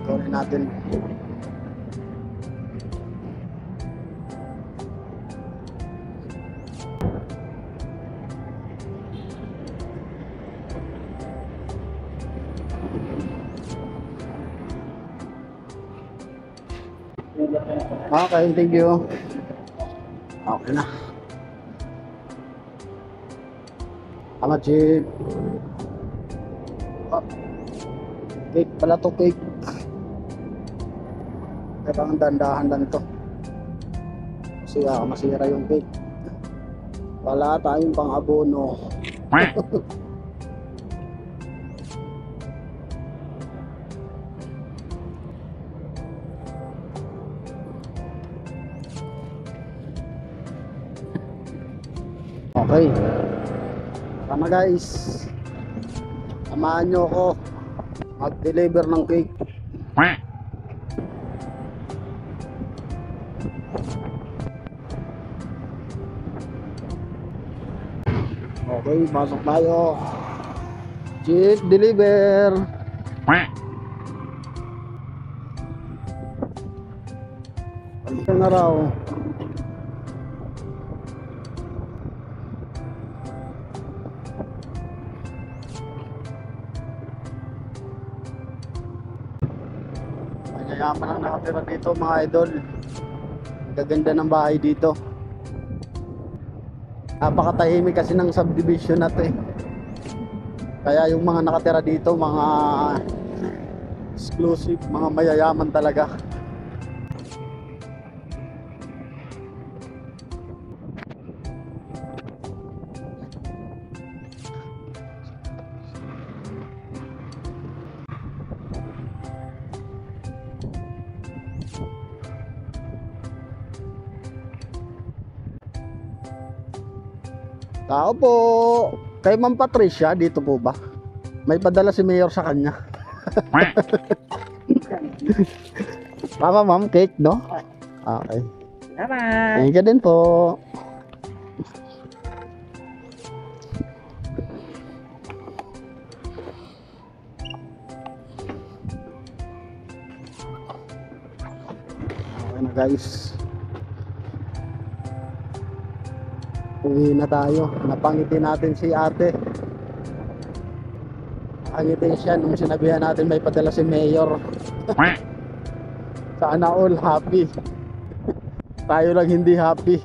Kunin natin. Okay, thank you. Okay na. Salamat, Chief. Oh, cake pala to, cake. Kailangan dandahan lang to. Kasi masira yung cake. Wala tayong pang abono. Okay. Tama guys. Samahan nyo ako mag-deliver ng cake. Okay, pasok tayo. Chief, deliver. Ano na raw? Mayayaman ang nakatira dito mga idol. Gaganda ng bahay dito. Napakatahimik kasi ng subdivision na to eh. Kaya yung mga nakatira dito, mga exclusive, mga mayayaman talaga. Tao po. Kay Ma'am Patricia, dito po ba? May padala si Mayor sa kanya. Tama ma'am, cake no? Okay. Salamat. Thank you din po. Okay na guys. Uwi na tayo. Napangiti natin si ate. Nakangiti siya nung sinabihan natin may padala si Mayor. Sana all happy. Tayo lang hindi happy.